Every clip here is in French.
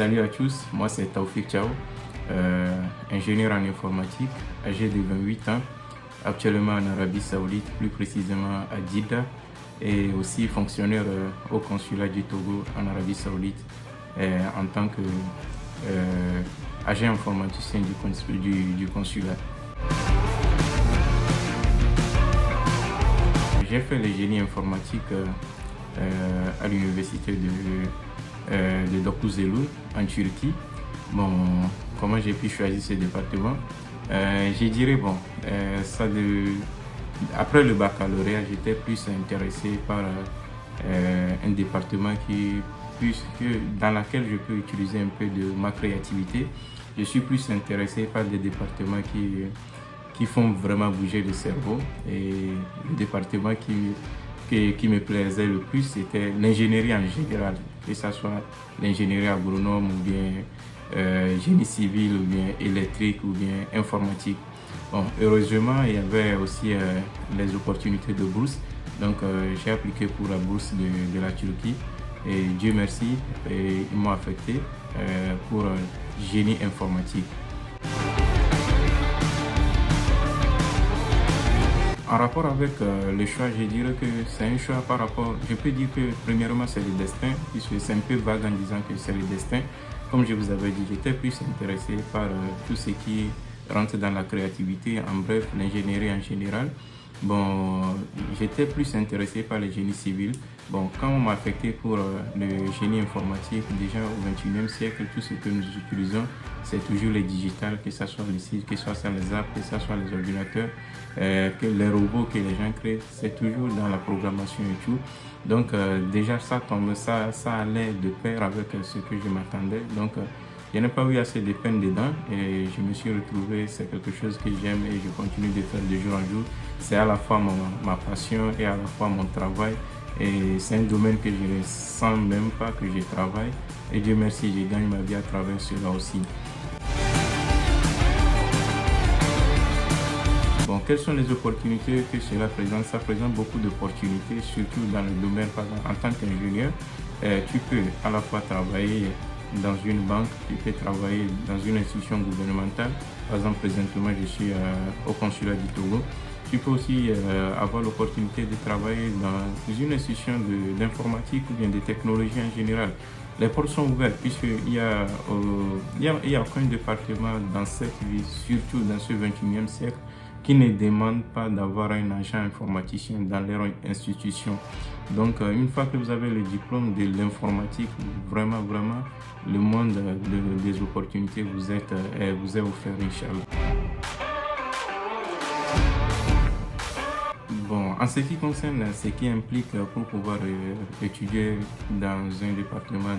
Salut à tous, moi c'est Taoufik Chao, ingénieur en informatique, âgé de 28 ans, actuellement en Arabie Saoudite, plus précisément à Jeddah, et aussi fonctionnaire au consulat du Togo en Arabie Saoudite en tant que agent informaticien du consulat. J'ai fait le génie informatique à l'université de Dokuz en Turquie. Bon, comment j'ai pu choisir ce département? Je dirais, bon, après le baccalauréat, j'étais plus intéressé par un département dans lequel je peux utiliser un peu de ma créativité. Je suis plus intéressé par des départements qui font vraiment bouger le cerveau. Et le département qui me plaisait le plus, c'était l'ingénierie en général, que ce soit l'ingénierie agronome ou bien génie civil ou bien électrique ou bien informatique. Bon, heureusement, il y avait aussi les opportunités de bourse. Donc, j'ai appliqué pour la bourse de la Turquie et Dieu merci, ils m'ont affecté pour génie informatique. En rapport avec le choix, je dirais que c'est un choix par rapport, je peux dire que premièrement c'est le destin, puisque c'est un peu vague en disant que c'est le destin. Comme je vous avais dit, j'étais plus intéressé par tout ce qui rentre dans la créativité, en bref, l'ingénierie en général. Bon, j'étais plus intéressé par le génie civil. Bon, quand on m'a affecté pour le génie informatique, déjà au XXIe siècle, tout ce que nous utilisons, c'est toujours le digital, que ce soit les sites, que ce soit les apps, que ce soit les ordinateurs, que les robots que les gens créent, c'est toujours dans la programmation et tout. Donc déjà ça allait de pair avec ce que je m'attendais. Donc je n'ai pas eu assez de peine dedans et je me suis retrouvé, c'est quelque chose que j'aime et je continue de faire de jour en jour. C'est à la fois ma passion et à la fois mon travail. Et c'est un domaine que je ne sens même pas que je travaille. Et Dieu merci, je gagne ma vie à travers cela aussi. Bon, quelles sont les opportunités que cela présente? Ça présente beaucoup d'opportunités, surtout dans le domaine, par exemple, en tant qu'ingénieur. Tu peux à la fois travailler dans une banque, tu peux travailler dans une institution gouvernementale. Par exemple, présentement, je suis au consulat du Togo. Tu peux aussi avoir l'opportunité de travailler dans une institution d'informatique ou bien de technologie en général. Les portes sont ouvertes puisqu'il y a aucun département dans cette vie, surtout dans ce 21e siècle, qui ne demande pas d'avoir un agent informaticien dans leur institution. Donc, une fois que vous avez le diplôme de l'informatique, vraiment, le monde des opportunités vous est offert, Inch'Allah. Bon, en ce qui concerne ce qui implique pour pouvoir étudier dans un département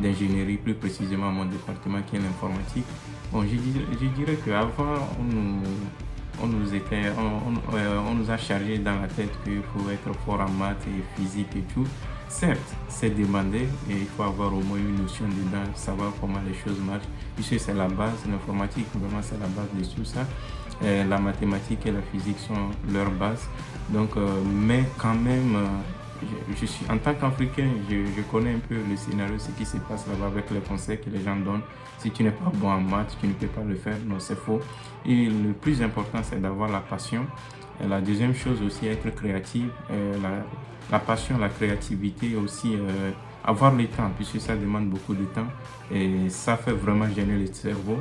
d'ingénierie, plus précisément mon département qui est l'informatique, bon, je dirais qu'avant, on nous a chargé dans la tête qu'il faut être fort en maths et physique et tout. Certes, c'est demandé et il faut avoir au moins une notion dedans, savoir comment les choses marchent, puisque c'est la base, l'informatique, vraiment c'est la base de tout ça. La mathématique et la physique sont leurs bases. Donc, mais quand même, en tant qu'Africain, je connais un peu le scénario, ce qui se passe là-bas avec les conseils que les gens donnent. Si tu n'es pas bon en maths, tu ne peux pas le faire. Non, c'est faux. Et le plus important, c'est d'avoir la passion. Et la deuxième chose aussi, être créative. La passion, la créativité aussi, avoir le temps, puisque ça demande beaucoup de temps. Et ça fait vraiment gêner le cerveau.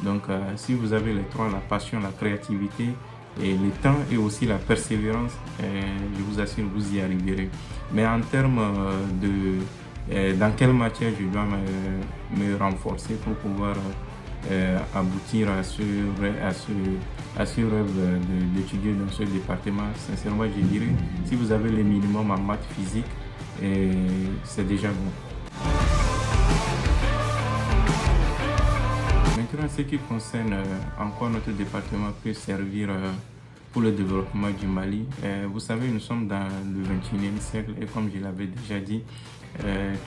Donc, si vous avez les trois, la passion, la créativité et le temps et aussi la persévérance, je vous assure, vous y arriverez. Mais en termes dans quelle matière je dois me renforcer pour pouvoir aboutir à ce rêve d'étudier dans ce département, sincèrement, je dirais, si vous avez le minimum en maths physique, c'est déjà bon. Maintenant, ce qui concerne en quoi notre département peut servir pour le développement du Mali, vous savez, nous sommes dans le 21e siècle et comme je l'avais déjà dit,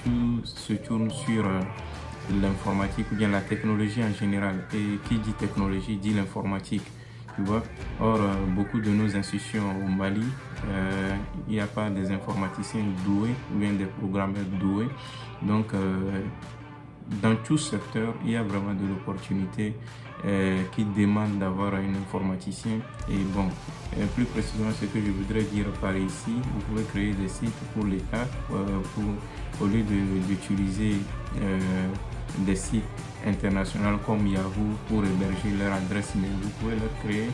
tout se tourne sur l'informatique ou bien la technologie en général. Et qui dit technologie dit l'informatique. Tu vois? Or, beaucoup de nos institutions au Mali, il n'y a pas des informaticiens doués ou bien des programmeurs doués. Donc, dans tout secteur, il y a vraiment de l'opportunité qui demande d'avoir un informaticien. Et bon, plus précisément, ce que je voudrais dire par ici, vous pouvez créer des sites pour l'État, au lieu d'utiliser des sites internationaux comme Yahoo pour héberger leur adresse mail. Vous pouvez leur créer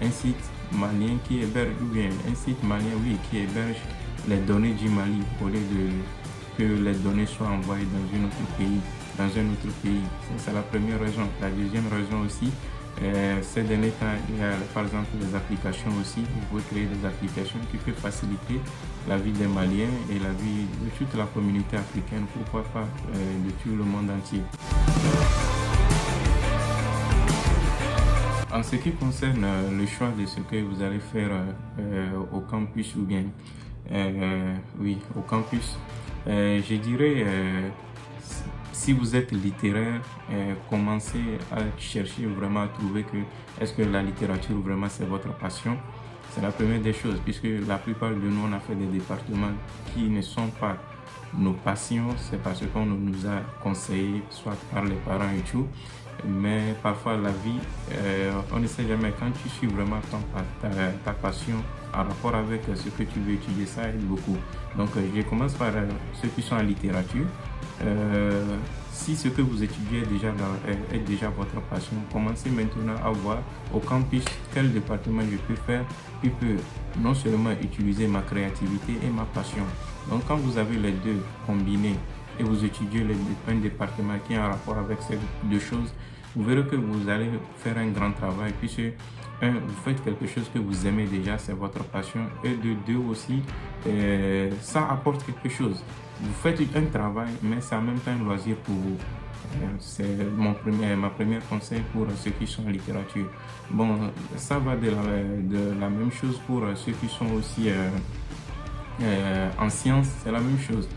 un site malien qui héberge, ou bien un site malien, oui, qui héberge les données du Mali, au lieu de que les données soient envoyées dans un autre pays. C'est la première raison. La deuxième raison aussi, ces derniers temps, il y a par exemple des applications aussi. Vous pouvez créer des applications qui peuvent faciliter la vie des Maliens et la vie de toute la communauté africaine, pourquoi pas de tout le monde entier. En ce qui concerne le choix de ce que vous allez faire au campus ou bien oui, au campus, je dirais si vous êtes littéraire, commencez à chercher vraiment à trouver que est-ce que la littérature vraiment c'est votre passion. C'est la première des choses, puisque la plupart de nous on a fait des départements qui ne sont pas nos passions, c'est parce qu'on nous a conseillé, soit par les parents et tout. Mais parfois la vie, on ne sait jamais, quand tu suis vraiment ta passion en rapport avec ce que tu veux étudier, ça aide beaucoup. Donc je commence par ceux qui sont en littérature. Si ce que vous étudiez est déjà votre passion, commencez maintenant à voir au campus quel département je peux faire qui peut non seulement utiliser ma créativité et ma passion. Donc quand vous avez les deux combinés et vous étudiez un département qui est en rapport avec ces deux choses, vous verrez que vous allez faire un grand travail puisque vous faites quelque chose que vous aimez déjà, c'est votre passion, et de deux aussi, ça apporte quelque chose. Vous faites un travail, mais c'est en même temps un loisir pour vous. C'est ma première conseil pour ceux qui sont en littérature. Bon, ça va de la même chose pour ceux qui sont aussi en sciences, c'est la même chose.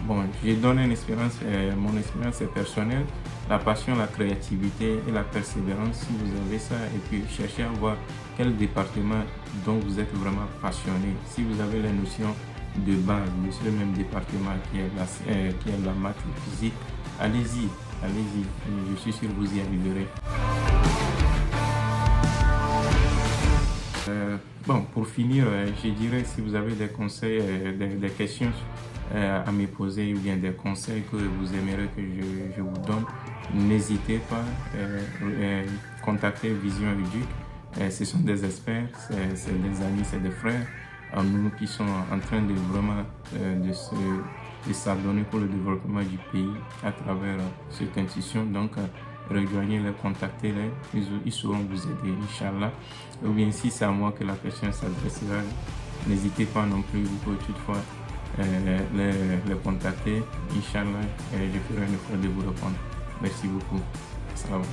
Bon, je donne une expérience, mon expérience est personnelle, la passion, la créativité et la persévérance, si vous avez ça, et puis cherchez à voir quel département dont vous êtes vraiment passionné. Si vous avez la notion de base de ce même département qui est la maths et physique, allez-y, je suis sûr que vous y arriverez. Bon, pour finir, je dirais si vous avez des conseils, des questions à me poser ou bien des conseils que vous aimeriez que je vous donne, n'hésitez pas à contacter Vision Éduc. Ce sont des experts, c'est des amis, c'est des frères à nous qui sont en train de vraiment de s'adonner pour le développement du pays à travers cette institution. Donc, rejoignez-les, contactez-les, ils sauront vous aider, Inch'Allah. Ou bien si c'est à moi que la question s'adressera, n'hésitez pas non plus, vous pouvez toutefois les contacter, Inch'Allah, je ferai un effort de vous répondre. Merci beaucoup. Salam.